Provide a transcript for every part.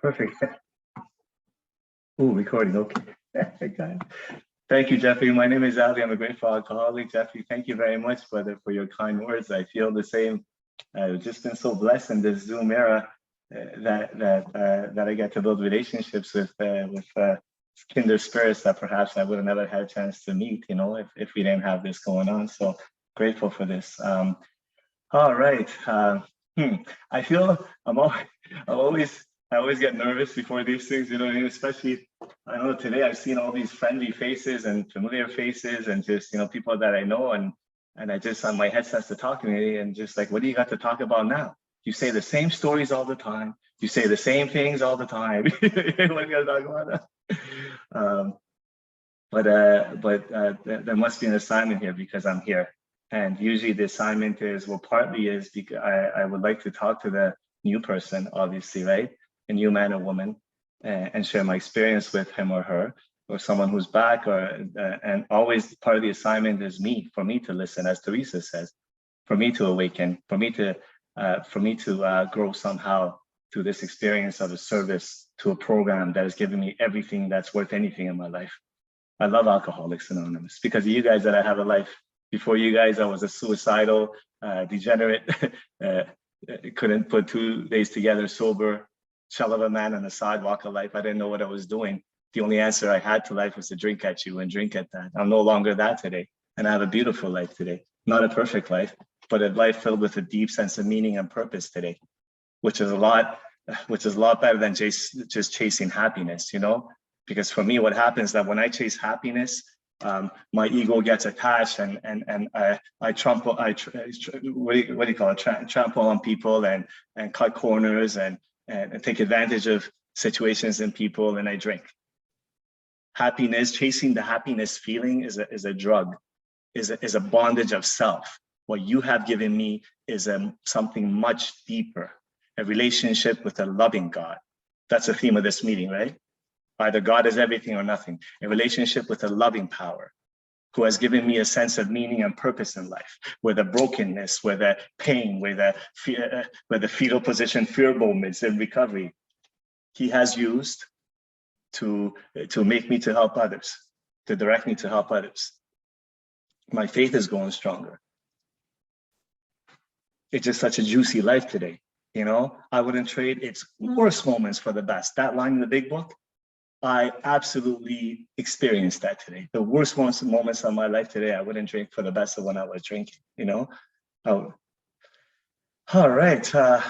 Perfect. Oh, recording. Okay. Got it. Thank you, Jeffrey. My name is Ali. I'm a grateful alcoholic. Jeffrey, thank you very much, brother, for your kind words. I feel the same. I've just been so blessed in this Zoom era that I get to build relationships with kindred spirits that perhaps I would have never had a chance to meet, you know, if we didn't have this going on. So grateful for this. All right. I feel I always get nervous before these things, you know, and especially, I know today I've seen all these friendly faces and familiar faces and just, you know, people that I know, and I just, on my head starts to talk to me and just like, what do you got to talk about now? You say the same stories all the time. You say the same things all the time. What are you gonna talk about now? There must be an assignment here because I'm here. And usually the assignment is, well, partly is because I would like to talk to the new person, obviously, right? A new man or woman, and share my experience with him or her, or someone who's back, and always part of the assignment is for me to listen, as Teresa says, for me to awaken, for me to grow somehow through this experience of a service to a program that has given me everything that's worth anything in my life. I love Alcoholics Anonymous because of you guys that I have a life. Before you guys, I was a suicidal, degenerate, couldn't put 2 days together, sober, shell of a man on the sidewalk of life. I didn't know what I was doing. The only answer I had to life was to drink at you and drink at that. I'm no longer that today. And I have a beautiful life today. Not a perfect life, but a life filled with a deep sense of meaning and purpose today, which is a lot better than just chasing happiness, you know? Because for me, what happens is that when I chase happiness, my ego gets attached, and I trample. What do you call it? Trample on people and cut corners and take advantage of situations and people, and I drink. Happiness, chasing the happiness feeling is a drug, is a bondage of self. What you have given me is something much deeper, a relationship with a loving God. That's the theme of this meeting, right? Either God is everything or nothing, a relationship with a loving power who has given me a sense of meaning and purpose in life, where the brokenness, where the pain, where the fetal position fear moments in recovery, he has used to make me to help others, to direct me to help others. My faith is growing stronger. It's just such a juicy life today, you know? I wouldn't trade its worst moments for the best. That line in the big book, I absolutely experienced that today. The worst moments of my life today, I wouldn't drink for the best of when I was drinking, you know? Oh. All right. I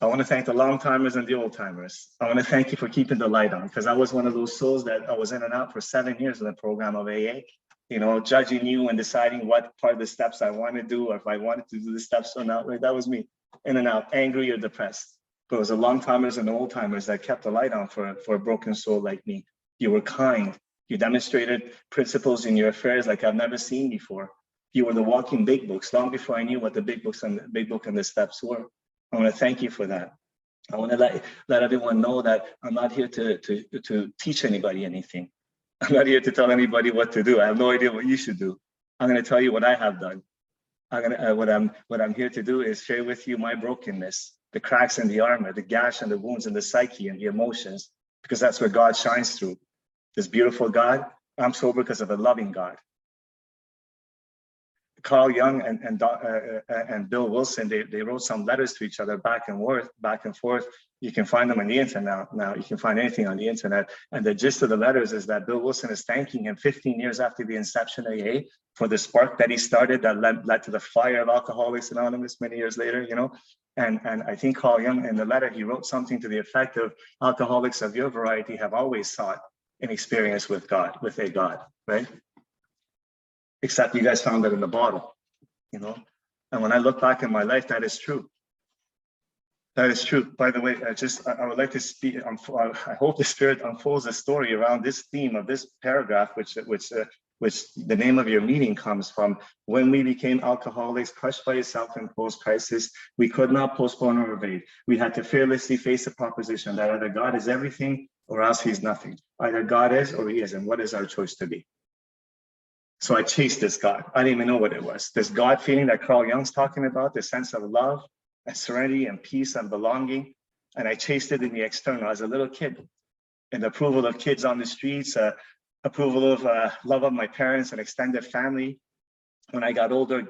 want to thank the long timers and the old timers. I want to thank you for keeping the light on, because I was one of those souls that I was in and out for 7 years in the program of AA, you know, judging you and deciding what part of the steps I want to do, or if I wanted to do the steps or not. Right? That was me, in and out, angry or depressed. But it was the long timers and the old timers that kept the light on for a broken soul like me. You were kind. You demonstrated principles in your affairs like I've never seen before. You were the walking big books long before I knew what the big book and the steps were. I want to thank you for that. I want to let everyone know that I'm not here to teach anybody anything. I'm not here to tell anybody what to do. I have no idea what you should do. I'm going to tell you what I have done. What I'm here to do is share with you my brokenness, the cracks in the armor, the gash and the wounds in the psyche and the emotions, because that's where God shines through. This beautiful God, I'm sober because of a loving God. Carl Jung and Bill Wilson, they wrote some letters to each other back and forth. You can find them on the internet now. You can find anything on the internet. And the gist of the letters is that Bill Wilson is thanking him 15 years after the inception of AA for the spark that he started that led to the fire of Alcoholics Anonymous many years later, you know. And I think Carl Jung, in the letter, he wrote something to the effect of, alcoholics of your variety have always sought an experience with God, with a God, right? Except you guys found it in the bottle, you know? And when I look back in my life, that is true. That is true. By the way, I would like to speak, I hope the Spirit unfolds a story around this theme of this paragraph, which the name of your meeting comes from. When we became alcoholics, crushed by a self-imposed crisis, we could not postpone or evade. We had to fearlessly face the proposition that either God is everything or else he's nothing. Either God is or he isn't. What is our choice to be? So I chased this God. I didn't even know what it was. This God feeling that Carl Jung's talking about, this sense of love and serenity and peace and belonging. And I chased it in the external as a little kid. And the approval of kids on the streets, approval of love of my parents and extended family. When I got older,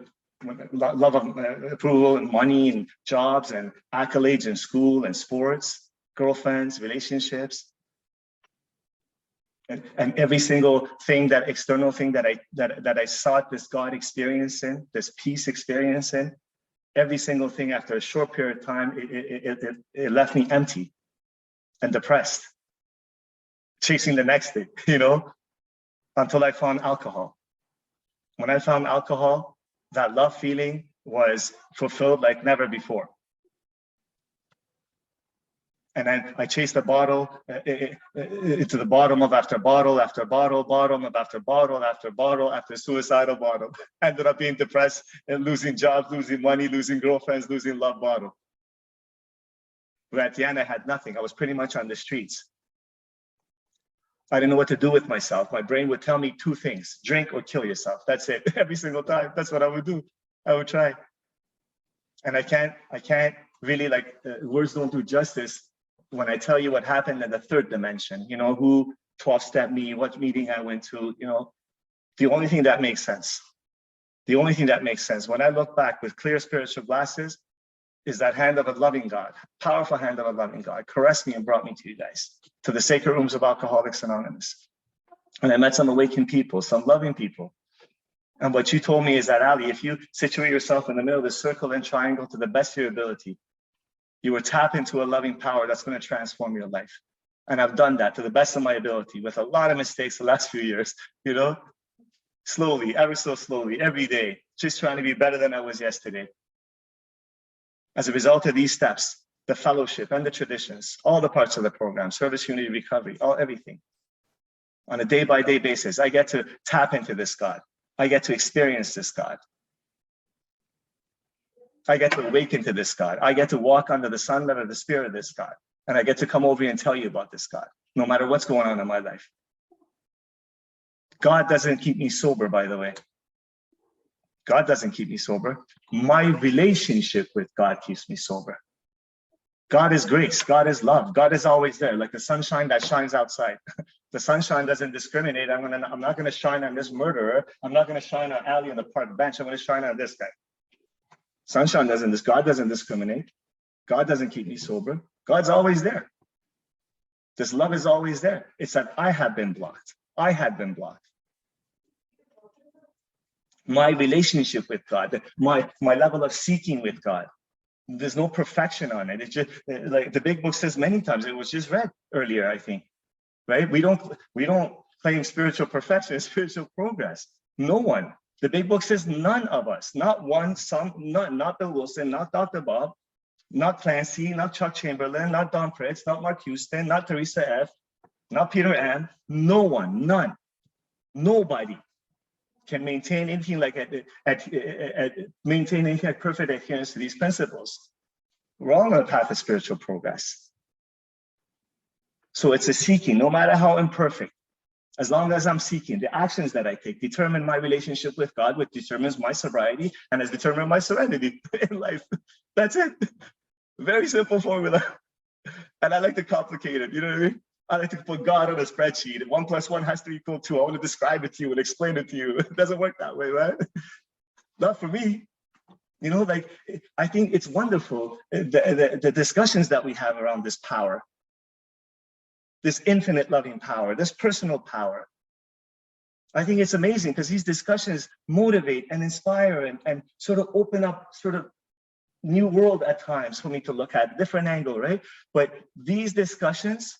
love of approval and money and jobs and accolades in school and sports, girlfriends, relationships. And every single thing, that external thing that I sought this God experience in, this peace experience in, every single thing after a short period of time, it left me empty and depressed, chasing the next thing, you know, until I found alcohol. When I found alcohol, that love feeling was fulfilled like never before. And then I chased the bottle into the bottom of after bottle after bottle, bottom of after bottle after bottle after suicidal bottle. Ended up being depressed and losing jobs, losing money, losing girlfriends, losing love bottle. But at the end, I had nothing. I was pretty much on the streets. I didn't know what to do with myself. My brain would tell me two things: drink or kill yourself. That's it. Every single time. That's what I would do. I would try. And I can't really, like, words don't do justice when I tell you what happened in the third dimension, you know, who 12-step me, what meeting I went to, you know, the only thing that makes sense, when I look back with clear spiritual glasses, is that hand of a loving God, powerful hand of a loving God, caressed me and brought me to you guys, to the sacred rooms of Alcoholics Anonymous. And I met some awakened people, some loving people. And what you told me is that, Ali, if you situate yourself in the middle of the circle and triangle to the best of your ability, you will tap into a loving power that's going to transform your life. And I've done that to the best of my ability with a lot of mistakes the last few years, you know, slowly, ever so slowly, every day, just trying to be better than I was yesterday. As a result of these steps, the fellowship and the traditions, all the parts of the program, service, unity, recovery, everything, on a day-by-day basis, I get to tap into this God. I get to experience this God. I get to awaken to this God. I get to walk under the sunlight of the spirit of this God. And I get to come over here and tell you about this God, no matter what's going on in my life. God doesn't keep me sober, by the way. God doesn't keep me sober. My relationship with God keeps me sober. God is grace. God is love. God is always there, like the sunshine that shines outside. The sunshine doesn't discriminate. I'm not going to shine on this murderer. I'm not going to shine on Ali on the park bench. I'm going to shine on this guy. Sunshine doesn't, God doesn't discriminate. God doesn't keep me sober. God's always there. This love is always there. It's that I have been blocked. I had been blocked. My relationship with God, my level of seeking with God, there's no perfection on it. It's just like the big book says many times. It was just read earlier, I think, right? We don't claim spiritual perfection, spiritual progress. No one. The big book says none of us, not one, some, not Bill Wilson, not Dr. Bob, not Clancy, not Chuck Chamberlain, not Don Fritz, not Mark Houston, not Teresa F., not Peter M. No one, none, nobody can maintain anything like maintain anything like perfect adherence to these principles. We're all on a path of spiritual progress. So it's a seeking, no matter how imperfect. As long as I'm seeking, the actions that I take determine my relationship with God, which determines my sobriety and has determined my serenity in life. That's it. Very simple formula. And I like to complicate it, you know what I mean? I like to put God on a spreadsheet. 1 + 1 has to equal 2. I want to describe it to you and explain it to you. It doesn't work that way, right? Not for me. You know, like, I think it's wonderful, the discussions that we have around this power. This infinite loving power, this personal power. I think it's amazing because these discussions motivate and inspire and sort of open up sort of new world at times for me to look at, different angle, right? But these discussions,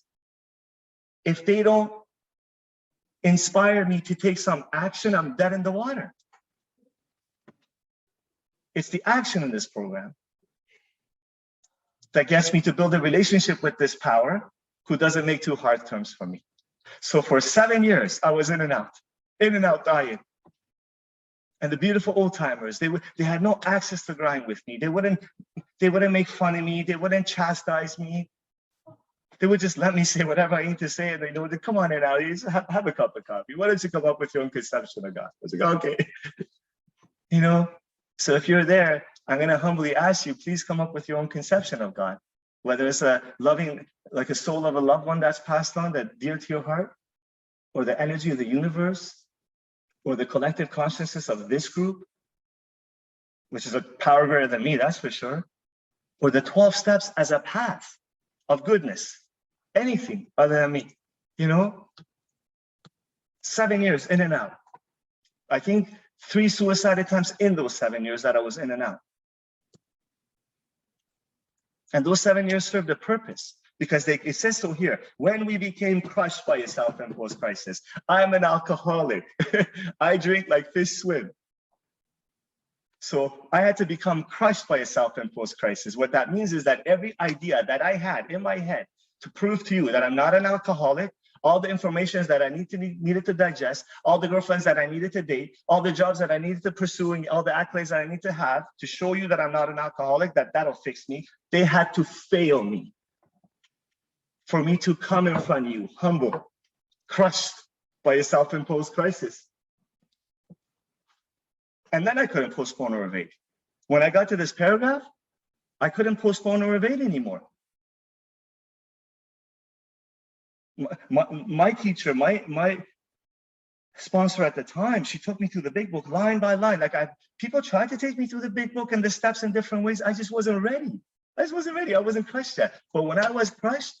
if they don't inspire me to take some action, I'm dead in the water. It's the action in this program that gets me to build a relationship with this power who doesn't make too hard terms for me. So for 7 years, I was in and out dying. And the beautiful old timers, they had no access to grind with me. They wouldn't make fun of me. They wouldn't chastise me. They would just let me say whatever I need to say. And they would come on in, Ali, have a cup of coffee. Why don't you come up with your own conception of God? I was like, okay. You know, so if you're there, I'm going to humbly ask you, please come up with your own conception of God. whether it's a loving, like a soul of a loved one that's passed on, that dear to your heart, or the energy of the universe, or the collective consciousness of this group, which is a power greater than me, that's for sure, or the 12 steps as a path of goodness, anything other than me, you know? 7 years in and out. I think 3 suicide attempts in those 7 years that I was in and out. And those 7 years served a purpose, because it says so here, when we became crushed by a self-imposed crisis. I'm an alcoholic. I drink like fish swim. So I had to become crushed by a self-imposed crisis. What that means is that every idea that I had in my head to prove to you that I'm not an alcoholic, all the information that I needed to digest, all the girlfriends that I needed to date, all the jobs that I needed to pursue, and all the accolades that I need to have to show you that I'm not an alcoholic, that'll fix me. They had to fail me for me to come in front of you, humble, crushed by a self-imposed crisis. And then I couldn't postpone or evade. When I got to this paragraph, I couldn't postpone or evade anymore. My teacher, my sponsor at the time, she took me through the big book line by line. Like people tried to take me through the big book and the steps in different ways. I just wasn't ready. I wasn't crushed yet. But when I was crushed,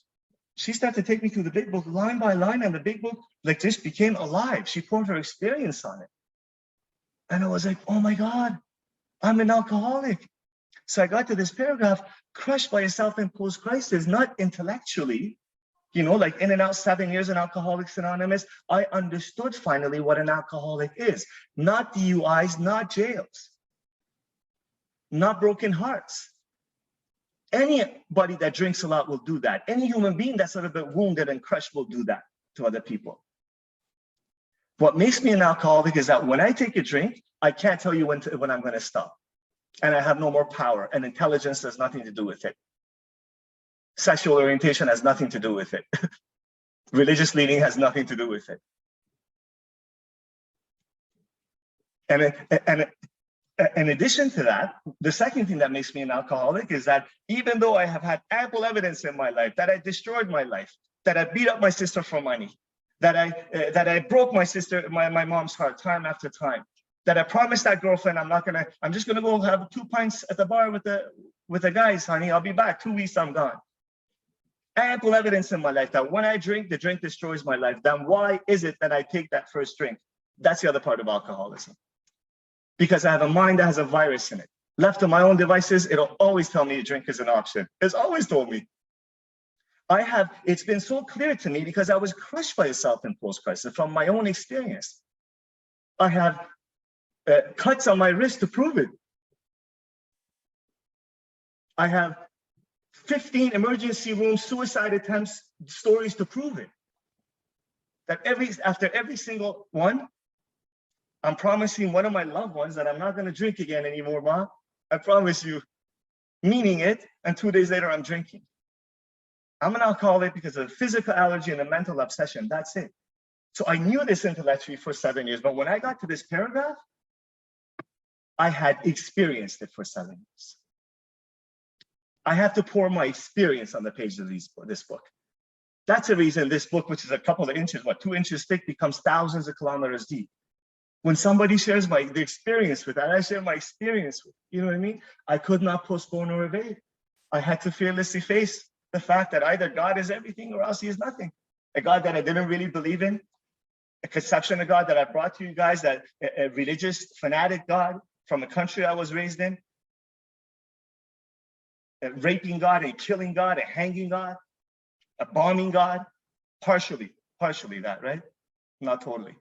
she started to take me through the big book line by line, and the big book like just became alive. She poured her experience on it. And I was like, oh my God, I'm an alcoholic. So I got to this paragraph, crushed by a self-imposed crisis, not intellectually, you know, like in and out 7 years in Alcoholics Anonymous. I understood finally what an alcoholic is. Not DUIs, not jails, not broken hearts. Anybody that drinks a lot will do that. Any human being that's a little bit wounded and crushed will do that to other people. What makes me an alcoholic is that when I take a drink, I can't tell you when I'm going to stop. And I have no more power, and intelligence has nothing to do with it. Sexual orientation has nothing to do with it. Religious leaning has nothing to do with it. And in addition to that, the second thing that makes me an alcoholic is that even though I have had ample evidence in my life that I destroyed my life, that I beat up my sister for money, that I broke my mom's heart time after time, that I promised that girlfriend I'm just gonna go have 2 pints at the bar with the guys, honey. I'll be back 2 weeks, I'm gone. Ample evidence in my life that when I drink, the drink destroys my life. Then why is it that I take that first drink? That's the other part of alcoholism. Because I have a mind that has a virus in it. Left to my own devices, it'll always tell me a drink is an option. It's always told me. It's been so clear to me because I was crushed by a self-imposed crisis from my own experience. I have cuts on my wrist to prove it. I have 15 emergency room suicide attempts stories to prove it. That after every single one, I'm promising one of my loved ones that I'm not going to drink again anymore, Ma. I promise you, meaning it. And 2 days later, I'm drinking. I'm an alcoholic because of a physical allergy and a mental obsession. That's it. So I knew this intellectually for 7 years. But when I got to this paragraph, I had experienced it for 7 years. I have to pour my experience on the page of this book. That's the reason this book, which is a couple of inches, 2 inches thick, becomes thousands of kilometers deep. When somebody shares the experience with that, I share my experience with, you know what I mean? I could not postpone or evade. I had to fearlessly face the fact that either God is everything or else he is nothing. A God that I didn't really believe in, a conception of God that I brought to you guys, that a religious fanatic God from a country I was raised in, a raping God, a killing God, a hanging God, a bombing God, partially that, right? Not totally.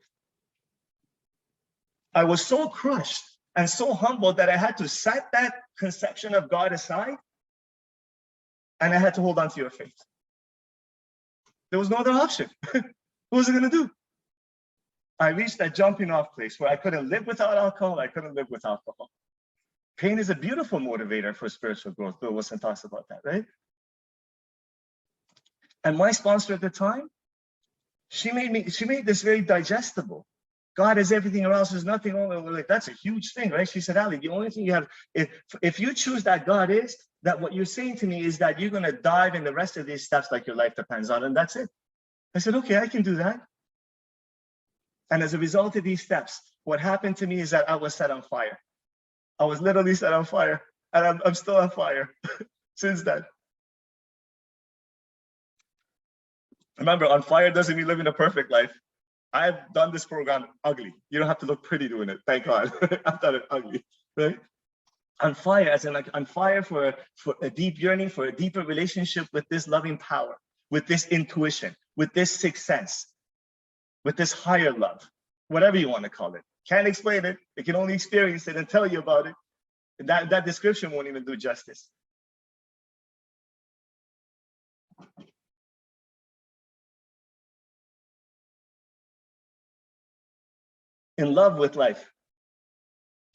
I was so crushed and so humbled that I had to set that conception of God aside, and I had to hold on to your faith. There was no other option. What was I going to do? I reached that jumping off place where I couldn't live without alcohol. I couldn't live with alcohol. Pain is a beautiful motivator for spiritual growth. Bill Wilson talks about that, right? And my sponsor at the time, she made this very digestible. God is everything or else is nothing. Like, that's a huge thing, right? She said, Ali, the only thing you have, if you choose that God is, that what you're saying to me is that you're going to dive in the rest of these steps like your life depends on, and that's it. I said, okay, I can do that. And as a result of these steps, what happened to me is that I was set on fire. I was literally set on fire, and I'm still on fire since then. Remember, on fire doesn't mean living a perfect life. I've done this program ugly. You don't have to look pretty doing it. Thank God. I've done it ugly, right? On fire, as in like on fire for a deep yearning, for a deeper relationship with this loving power, with this intuition, with this sixth sense, with this higher love, whatever you want to call it. Can't explain it. It can only experience it and tell you about it. That description won't even do justice. In love with life,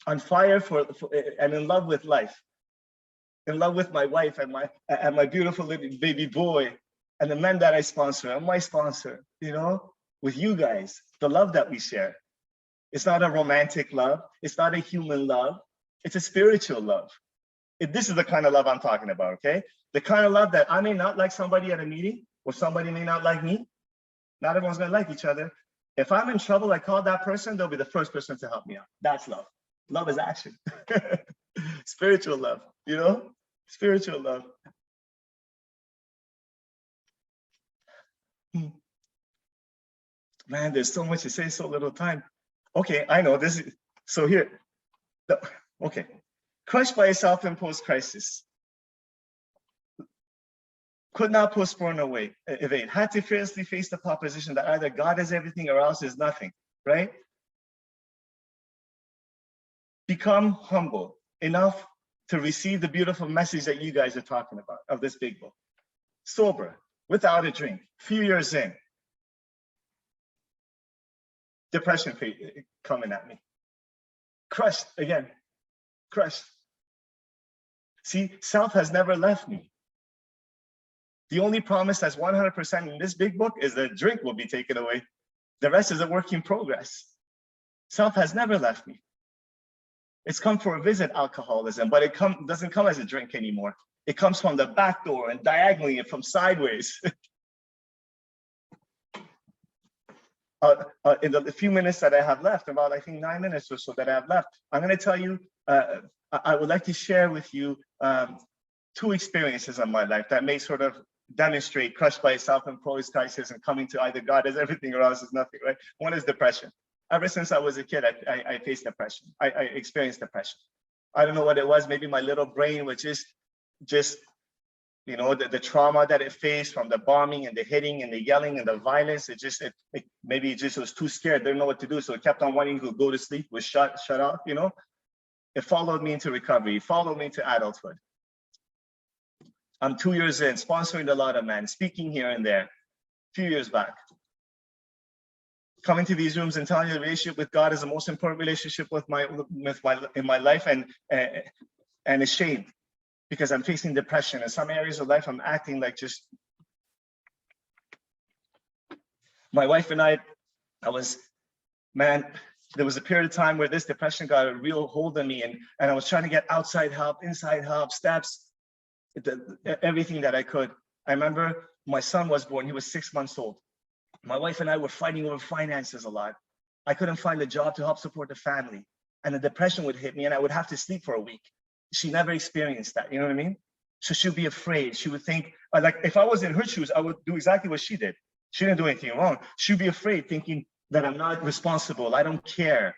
on fire and in love with life, in love with my wife and my beautiful little baby boy, and the men that I sponsor, and my sponsor, you know, with you guys, the love that we share. It's not a romantic love. It's not a human love. It's a spiritual love. This is the kind of love I'm talking about, okay? The kind of love that I may not like somebody at a meeting, or somebody may not like me. Not everyone's gonna like each other. If I'm in trouble, I call that person, they'll be the first person to help me out. That's love. Love is action. Spiritual love, you know? Spiritual love. Man, there's so much to say, so little time. Okay, I know this is, so here, okay. Crushed by a self-imposed crisis. Could not postpone or evade. Had to fearlessly face the proposition that either God is everything or else is nothing, right? Become humble enough to receive the beautiful message that you guys are talking about of this big book. Sober, without a drink, few years in. Depression coming at me. Crushed again, crushed. See, self has never left me. The only promise that's 100% in this big book is that drink will be taken away. The rest is a work in progress. Self has never left me. It's come for a visit, alcoholism, but it doesn't come as a drink anymore. It comes from the back door and diagonally and from sideways. In the few minutes that I have left, about I think 9 minutes or so that I have left, I'm going to tell you, I would like to share with you two experiences in my life that may sort of demonstrate crushed by a self-imposed crisis and coming to either God is everything or else is nothing, right? One is depression. Ever since I was a kid, I faced depression. I experienced depression. I don't know what it was. Maybe my little brain was just you know, the trauma that it faced from the bombing and the hitting and the yelling and the violence. Maybe it just was too scared, didn't know what to do. So it kept on wanting to go to sleep, was shut off, you know. It followed me into recovery, it followed me into adulthood. I'm 2 years in, sponsoring a lot of men, speaking here and there. A few years back, coming to these rooms and telling you the relationship with God is the most important relationship in my life, and ashamed because I'm facing depression. In some areas of life, I'm acting like just. My wife and I man, there was a period of time where this depression got a real hold on me, and I was trying to get outside help, inside help, steps, everything that I could. I remember my son was born, he was 6 months old. My wife and I were fighting over finances a lot. I couldn't find a job to help support the family. And the depression would hit me and I would have to sleep for a week. She never experienced that, you know what I mean? So she'd be afraid. She would think, like if I was in her shoes, I would do exactly what she did. She didn't do anything wrong. She'd be afraid, thinking that I'm not responsible, I don't care.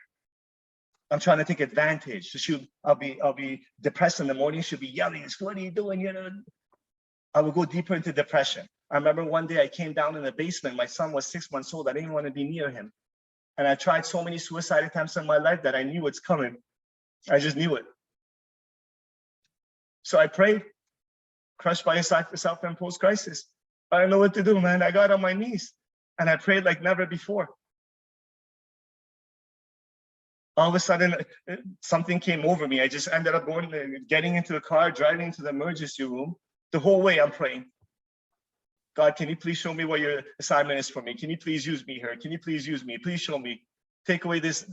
I'm trying to take advantage. So I'll be depressed in the morning. She'll be yelling, "What are you doing?" You know, I would go deeper into depression. I remember one day I came down in the basement. My son was 6 months old. I didn't want to be near him. And I tried so many suicide attempts in my life that I knew it's coming. I just knew it. So I prayed, crushed by a self-imposed crisis. I don't know what to do, man. I got on my knees and I prayed like never before. All of a sudden, something came over me. I just ended up getting into the car, driving to the emergency room. The whole way I'm praying, God, can you please show me what your assignment is for me? Can you please use me here? Can you please use me? Please show me. Take away this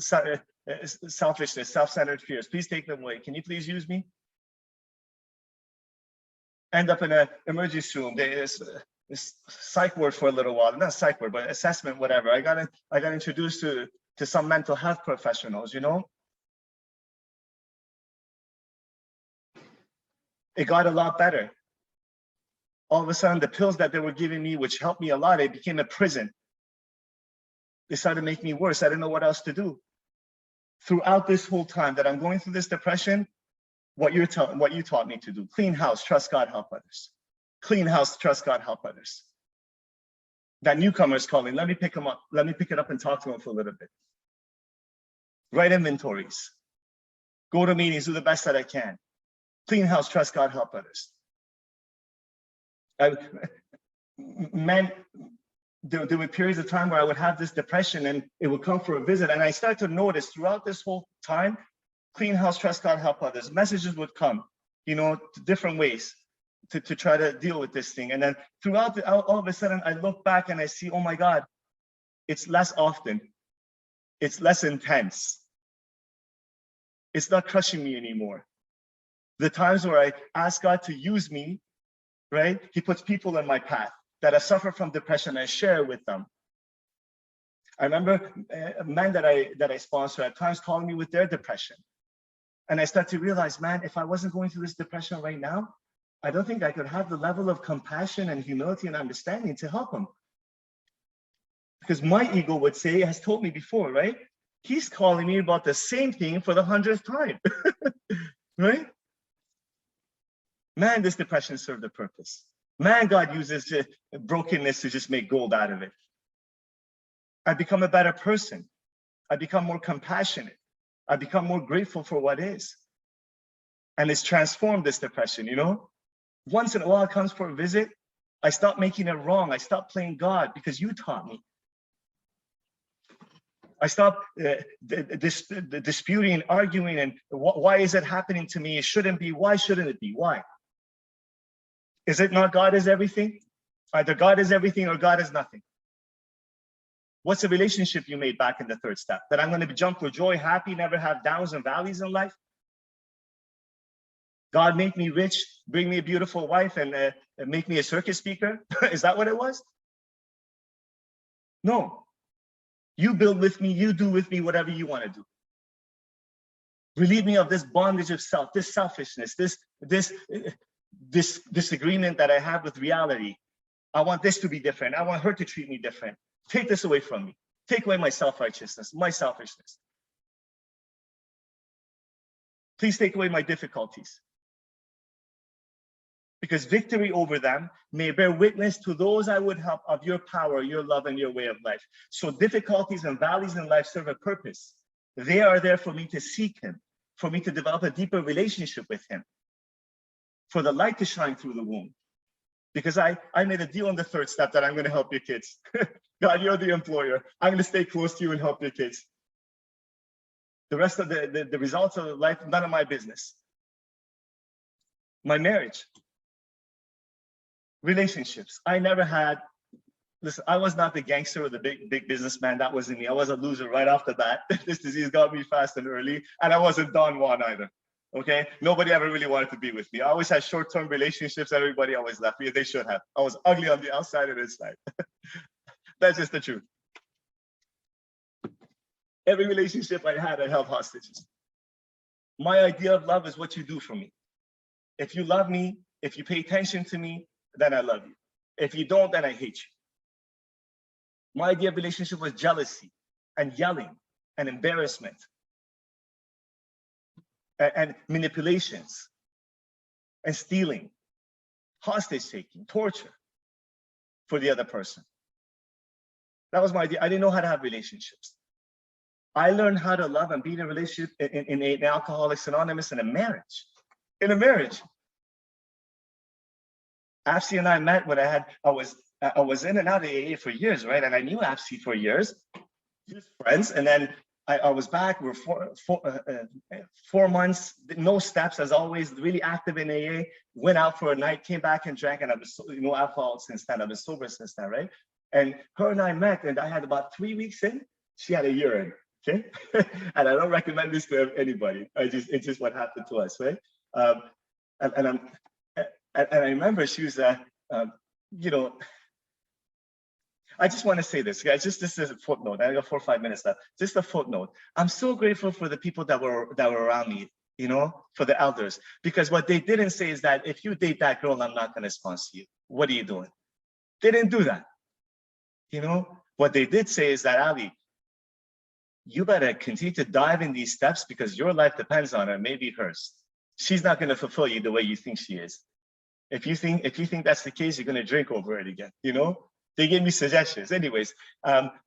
selfishness, self-centered fears. Please take them away. Can you please use me? End up in an emergency room. There's this psych ward for a little while, not psych ward, but assessment, whatever. I got introduced to some mental health professionals, you know. It got a lot better. All of a sudden, the pills that they were giving me, which helped me a lot, it became a prison. They started making me worse. I didn't know what else to do. Throughout this whole time that I'm going through this depression, what you taught me to do: clean house, trust God, help others. Clean house, trust God, help others. That newcomer's calling, let me pick him up. Let me pick it up and talk to him for a little bit. Write inventories. Go to meetings, do the best that I can. Clean house, trust God, help others. Man, there were periods of time where I would have this depression and it would come for a visit. And I started to notice throughout this whole time, clean house, trust God, help others. Messages would come, you know, different ways to try to deal with this thing. And then throughout, all of a sudden, I look back and I see, oh my God, it's less often. It's less intense. It's not crushing me anymore. The times where I ask God to use me, right? He puts people in my path that have suffered from depression. I share with them. I remember men that I sponsor at times calling me with their depression. And I start to realize, man, if I wasn't going through this depression right now, I don't think I could have the level of compassion and humility and understanding to help them. Because my ego would say, has told me before, right? He's calling me about the same thing for the 100th time, right? Man, this depression served a purpose. Man, God uses brokenness to just make gold out of it. I become a better person. I become more compassionate. I become more grateful for what is. And it's transformed this depression, you know? Once in a while it comes for a visit, I stop making it wrong. I stop playing God because you taught me. I stop disputing and arguing and why is it happening to me? It shouldn't be. Why shouldn't it be? Why? Is it not God is everything? Either God is everything or God is nothing. What's the relationship you made back in the third step? That I'm going to jump for joy, happy, never have downs and valleys in life? God make me rich, bring me a beautiful wife, and make me a circus speaker? Is that what it was? No. You build with me, you do with me whatever you want to do. Relieve me of this bondage of self, this selfishness, this disagreement that I have with reality. I want this to be different. I want her to treat me different. Take this away from me. Take away my self-righteousness, my selfishness. Please take away my difficulties. Because victory over them may bear witness to those I would help of your power, your love, and your way of life. So difficulties and valleys in life serve a purpose. They are there for me to seek him, for me to develop a deeper relationship with him, for the light to shine through the womb. Because I made a deal on the third step that I'm going to help your kids. God, you're the employer. I'm going to stay close to you and help your kids. The rest of the results of life, none of my business. My marriage. Relationships. I never had, listen, I was not the gangster or the big businessman. That wasn't me. I was a loser right off the bat. This disease got me fast and early. And I wasn't Don Juan either. Okay? Nobody ever really wanted to be with me. I always had short-term relationships. Everybody always left me. They should have. I was ugly on the outside and inside. That's just the truth. Every relationship I had, I held hostages. My idea of love is what you do for me. If you love me, if you pay attention to me, then I love you. If you don't, then I hate you. My idea of relationship was jealousy and yelling and embarrassment and manipulations and stealing, hostage taking, torture for the other person. That was my idea. I didn't know how to have relationships. I learned how to love and be in a relationship in an Alcoholics Anonymous in a marriage. In a marriage. Apsi and I met when I was in and out of AA for years, right? And I knew Apsi for years, just friends. And then I was back. We're 4 months, no steps, as always, really active in AA. Went out for a night, came back and drank, and I was no alcohol since then. I've been sober since then, right? And her and I met, and I had about 3 weeks in. She had a year in, okay? And I don't recommend this to anybody. It's just what happened to us, right? And I remember she was, you know, I just want to say this, guys. Just this is a footnote. I got 4 or 5 minutes left. Just a footnote. I'm so grateful for the people that were around me, you know, for the elders, because what they didn't say is that if you date that girl, I'm not going to sponsor you. What are you doing? They didn't do that. You know, what they did say is that, Ali, you better continue to dive in these steps because your life depends on her, maybe hers. She's not going to fulfill you the way you think she is. If you think that's the case, you're going to drink over it again, you know? They gave me suggestions. Anyways,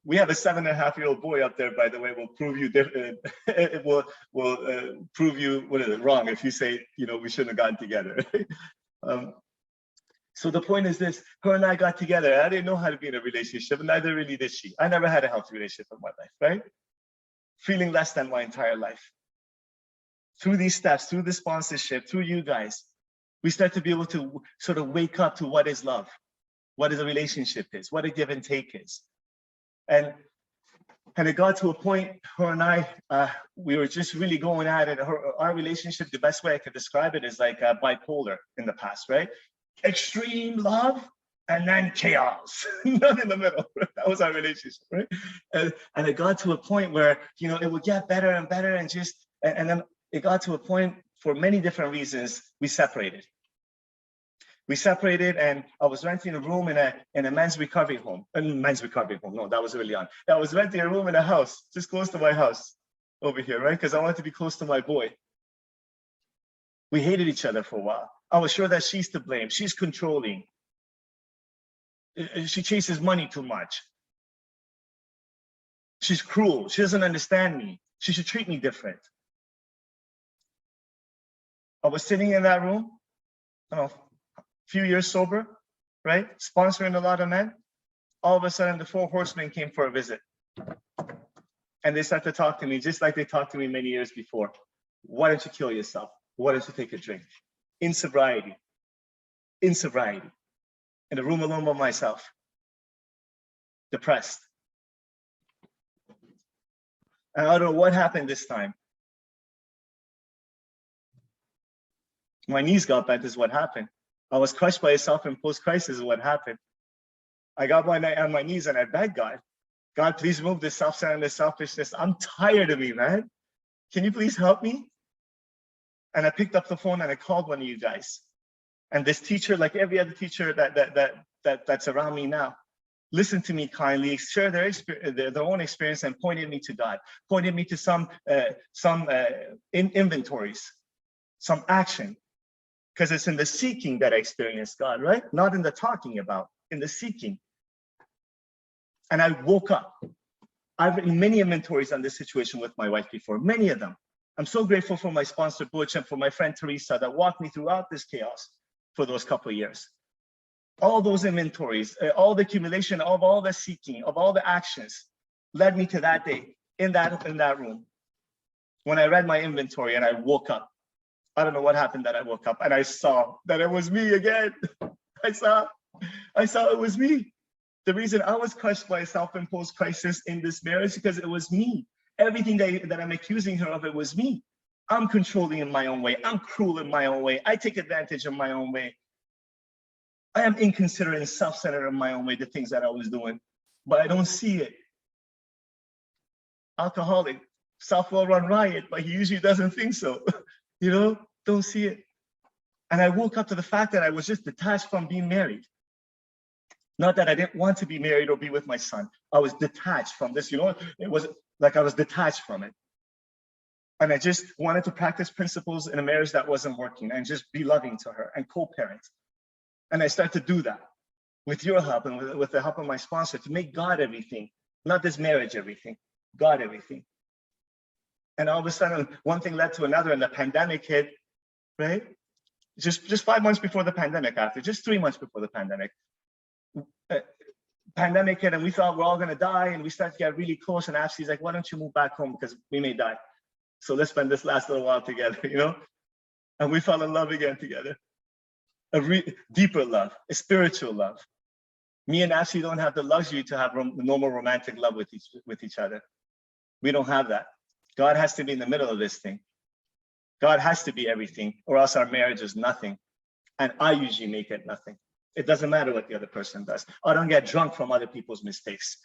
we have a 7.5-year-old boy up there, by the way, will prove you different. It will prove you wrong if you say, you know, we shouldn't have gotten together. So the point is this: her and I got together. I didn't know how to be in a relationship, and neither really did she. I never had a healthy relationship in my life, right? Feeling less than my entire life. Through these steps, through the sponsorship, through you guys, we start to be able to sort of wake up to what is love, what is a relationship is, what a give and take is. And it got to a point, her and I, we were just really going at it. Our relationship, the best way I could describe it is like bipolar in the past, right? Extreme love and then chaos, not in the middle. That was our relationship, right? And it got to a point where, you know, it would get better and better, and then it got to a point, for many different reasons, we separated. We separated, and I was renting a room in a men's recovery home. No, that was early on. I was renting a room in a house just close to my house over here, right? Because I wanted to be close to my boy. We hated each other for a while. I was sure that she's to blame. She's controlling. She chases money too much. She's cruel. She doesn't understand me. She should treat me different. I was sitting in that room, I don't know, a few years sober, right? Sponsoring a lot of men. All of a sudden, the 4 horsemen came for a visit. And they started to talk to me just like they talked to me many years before. Why don't you kill yourself? Why don't you take a drink? In sobriety. In sobriety. In a room alone by myself. Depressed. And I don't know what happened this time. My knees got bent is what happened. I was crushed by a self-imposed crisis is what happened. I got on my knees and I begged God, God, please remove this self-centeredness, selfishness. I'm tired of it, man. Can you please help me? And I picked up the phone and I called one of you guys. And this teacher, like every other teacher that's around me now, listened to me kindly, shared their own experience, and pointed me to God, pointed me to some inventories, some action. Because it's in the seeking that I experience God, right? Not in the talking about, in the seeking. And I woke up. I've written many inventories on this situation with my wife before, many of them. I'm so grateful for my sponsor, Butch, and for my friend, Teresa, that walked me throughout this chaos for those couple of years. All those inventories, all the accumulation of all the seeking, of all the actions led me to that day in that room. When I read my inventory and I woke up, I don't know what happened that I woke up and I saw that it was me again. I saw it was me. The reason I was crushed by a self-imposed crisis in this marriage because it was me. Everything that I'm accusing her of, it was me. I'm controlling in my own way. I'm cruel in my own way. I take advantage in my own way. I am inconsiderate and self-centered in my own way, the things that I was doing, but I don't see it. Alcoholic, South will run riot, but he usually doesn't think so. You know, don't see it. And I woke up to the fact that I was just detached from being married. Not that I didn't want to be married or be with my son. I was detached from this, you know, it was like I was detached from it. And I just wanted to practice principles in a marriage that wasn't working and just be loving to her and co-parent. And I started to do that with your help and with the help of my sponsor to make God everything, not this marriage everything, God everything. And all of a sudden, one thing led to another, and the pandemic hit, right? Just 5 months before the pandemic, just 3 months before the pandemic. Pandemic hit, and we thought we're all gonna die, and we started to get really close, and Ashley's like, why don't you move back home, because we may die. So let's spend this last little while together, you know? And we fell in love again together. A deeper love, a spiritual love. Me and Ashley don't have the luxury to have normal romantic love with each other. We don't have that. God has to be in the middle of this thing. God has to be everything, or else our marriage is nothing. And I usually make it nothing. It doesn't matter what the other person does. I don't get drunk from other people's mistakes.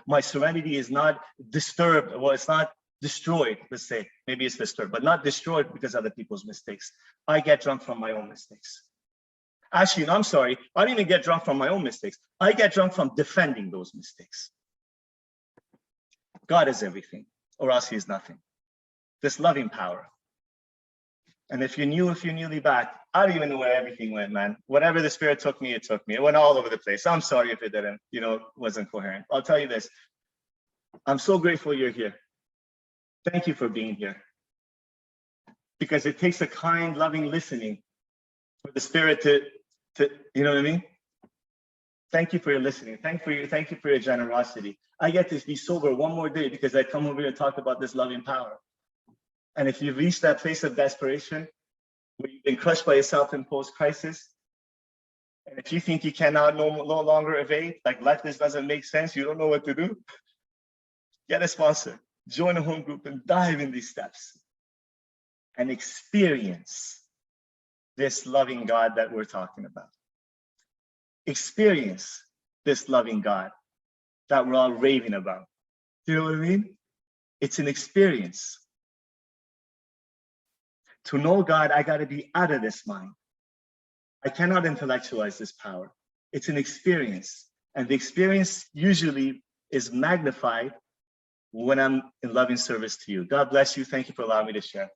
My serenity is not disturbed. Well, it's not destroyed, let's say. Maybe it's disturbed, but not destroyed because of other people's mistakes. I get drunk from my own mistakes. Actually, no, I'm sorry. I don't even get drunk from my own mistakes. I get drunk from defending those mistakes. God is everything, or else he is nothing. This loving power. And if you're newly back, I don't even know where everything went, man. Whatever the Spirit took me, it took me. It went all over the place. I'm sorry if it didn't, wasn't coherent. I'll tell you this. I'm so grateful you're here. Thank you for being here. Because it takes a kind, loving listening for the Spirit to you know what I mean? Thank you for your listening. Thank you for your generosity. I get to be sober one more day because I come over here and talk about this loving power. And if you've reached that place of desperation, where you've been crushed by a self-imposed crisis, and if you think you cannot no longer evade, like life just doesn't make sense, you don't know what to do, get a sponsor, join a home group, and dive in these steps and experience this loving God that we're talking about. Experience this loving God that we're all raving about. Do you know what I mean? It's an experience. To know God, I got to be out of this mind. I cannot intellectualize this power. It's an experience. And the experience usually is magnified when I'm in loving service to you. God bless you. Thank you for allowing me to share.